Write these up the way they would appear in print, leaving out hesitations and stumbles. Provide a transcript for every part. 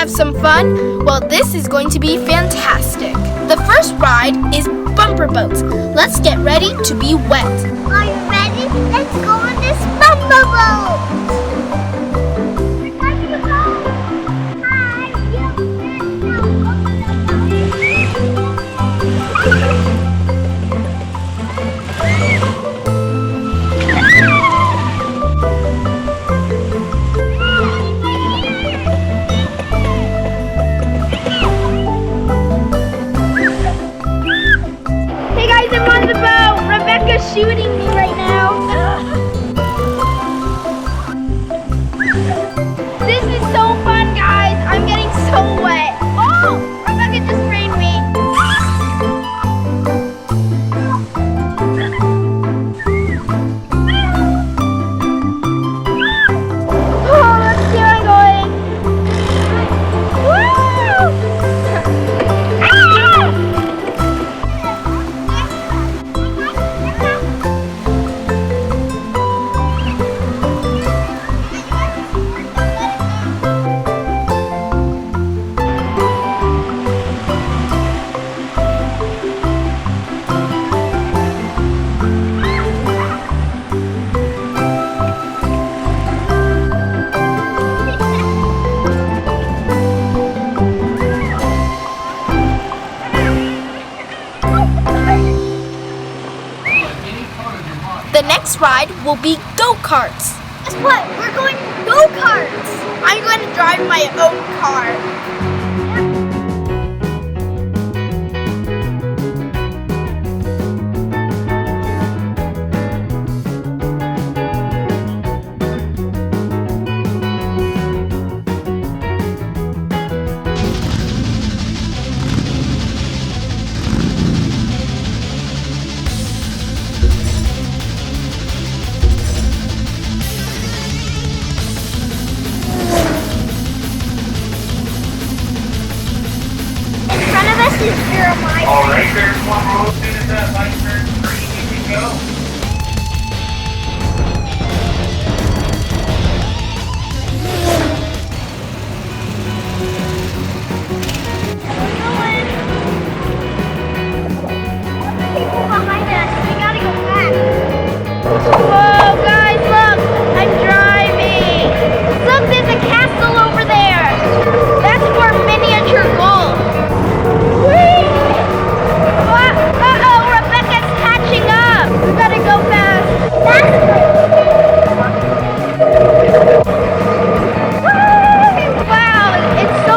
have some fun? Well, this is going to be fantastic. The first ride is bumper boats. Let's get ready to be wet. Are you ready? Let's go on this bumper boat. Shooting me right now. This is so fun, guys. I'm getting so wet. Oh, Rebecca just sprayed me. Oh, let's see where I'm going. Woo! The next ride will be go-karts. Guess what? We're going go-karts. I'm going to drive my own car. All right, there's one row. As soon as that light turns green, you can go. People behind us. We gotta go back. Whoa, guys, look! I'm driving. Look, there's a castle over there. That's for miniature golf. Uh-oh, Rebecca's catching up. We gotta go fast. Wow, it's so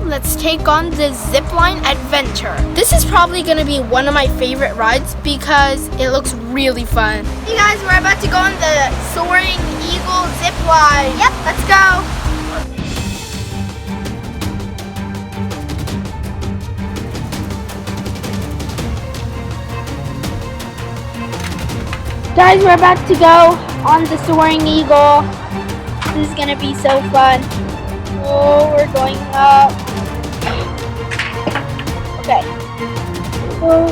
let's take on the Zipline Adventure. This is probably gonna be one of my favorite rides because it looks really fun. Hey guys, we're about to go on the Soaring Eagle Zipline. Yep, let's go. Guys, we're about to go on the Soaring Eagle. This is gonna be so fun. Oh, we're going up. Okay. Oh,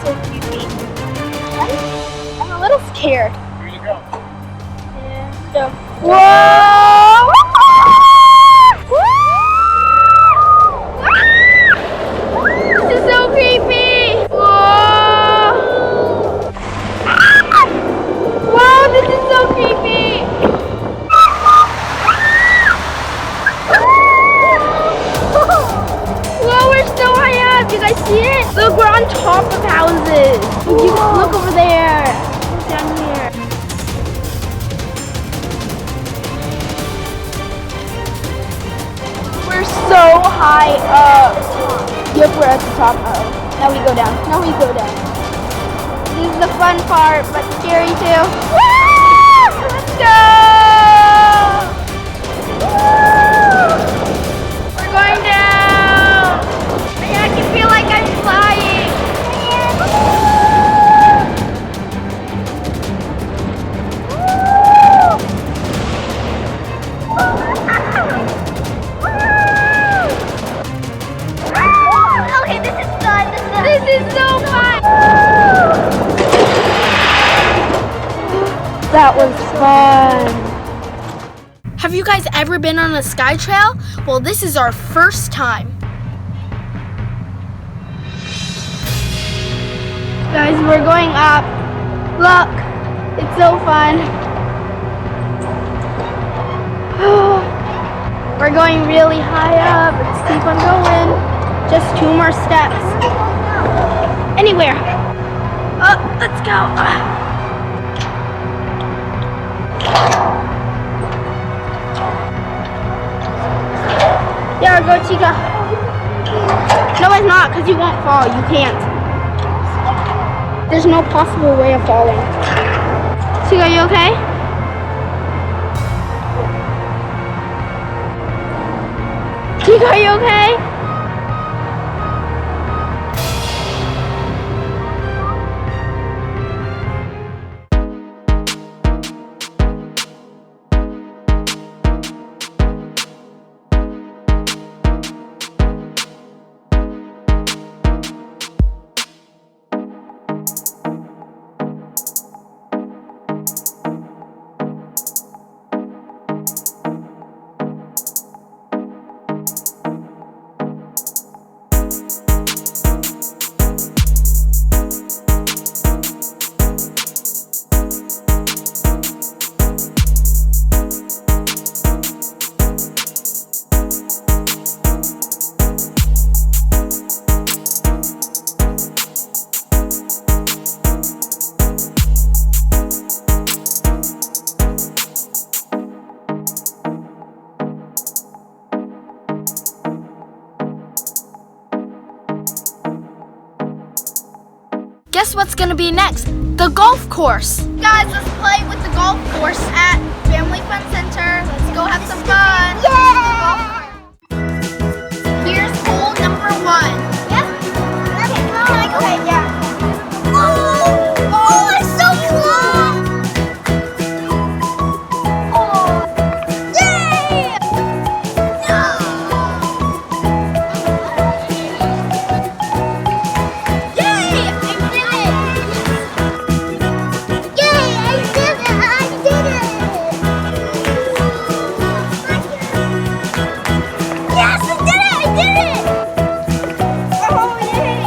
so creepy. I'm a little scared. Here you go. Yeah. So, whoa! This is so creepy. Whoa! Whoa, this is so creepy. Whoa, we're so high up. You guys see it? Look, we're on top of houses. Look over there. Look down here. We're so high up. Yep, we're at the top. Oh, now we go down. Now we go down. This is the fun part, but scary too. Woo! Let's go! Woo! We're going down. I can feel like I'm flying. Okay, this is fun. This is so fun. That was fun. Have you guys ever been on a sky trail? Well, this is our first time. Guys, we're going up. Look, it's so fun. We're going really high up. Let's keep on going. Just 2 more steps. Anywhere. Oh, let's go. There, go Chica. No, it's not, because you won't fall. You can't. There's no possible way of falling. Chica, you okay? Chica, are you okay? Guess what's gonna be next? The golf course. Guys, let's play with the golf course at Family Fun Center. Let's go have some fun. Yeah! Here's hole number 1. Yep. Okay, come on. Okay, yeah. Oh, it's so cool! Oh, yay! No! Yay! I did it! Yay! I did it! Yes, I did it! I did it! Oh, yay!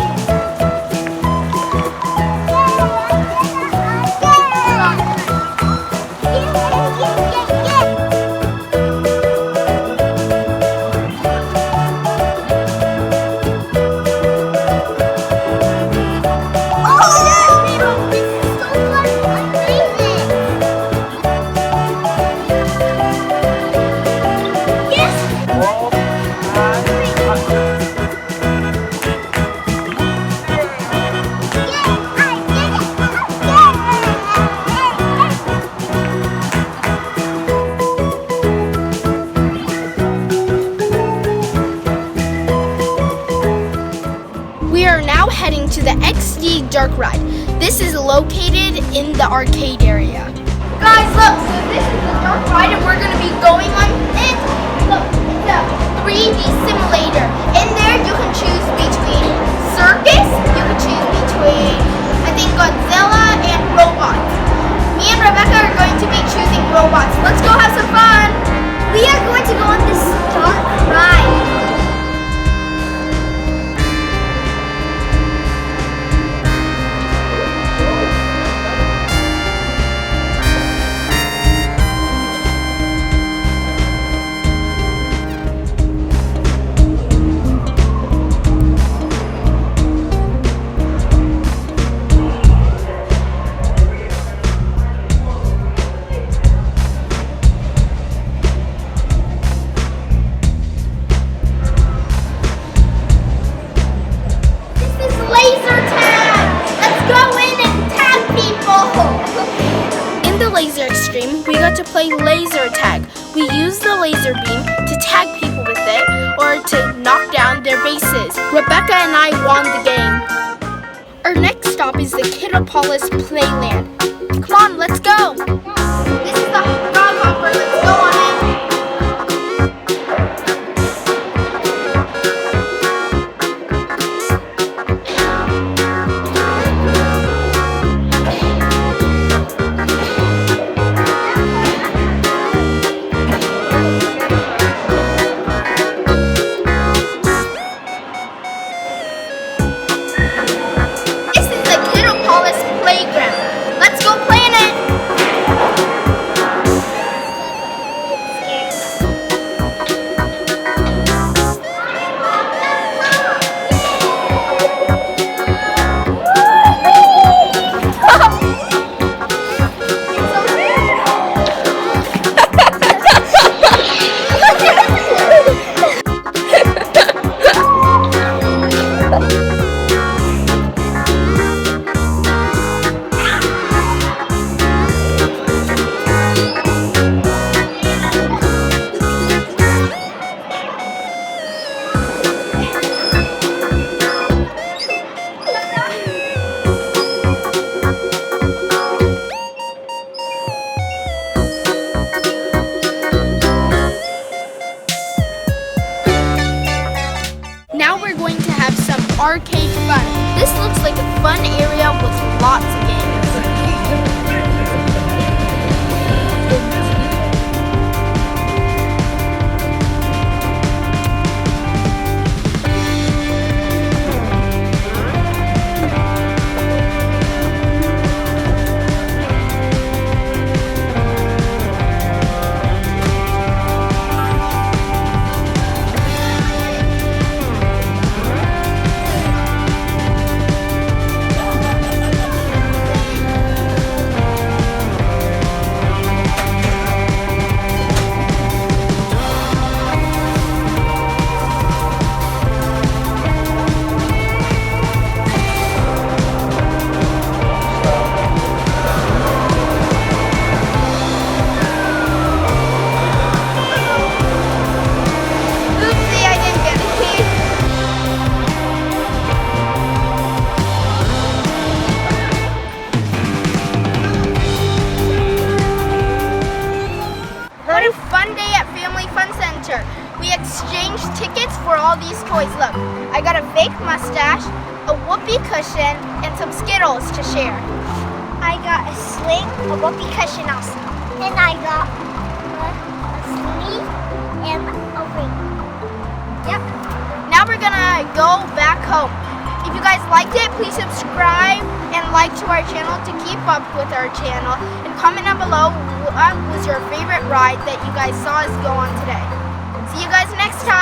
dark ride. This is located in the arcade area. Guys, look, so this is the dark ride and we're gonna be going on it. Look, it's a 3D simulator. In there you can choose between circus, you can choose between, I think, Godzilla and robots. Me and Rebecca are going to be choosing robots. Let's go have some fun. We are going to go on this dark ride. Lazer Xtreme, we got to play laser tag. We used the laser beam to tag people with it or to knock down their bases. Rebecca and I won the game. Our next stop is the Kidopolis Playland. Come on, let's go. This is the frog hopper. Let's go on it. Arcade fun. This looks like a fun area with lots of games. We exchanged tickets for all these toys. Look, I got a fake mustache, a whoopee cushion, and some Skittles to share. I got a sling, a whoopee cushion also. And I got a sleeve and a ring. Yep. Now we're gonna go back home. If you guys liked it, please subscribe and like to our channel to keep up with our channel. And comment down below what was your favorite ride that you guys saw us go on today. See you guys next time.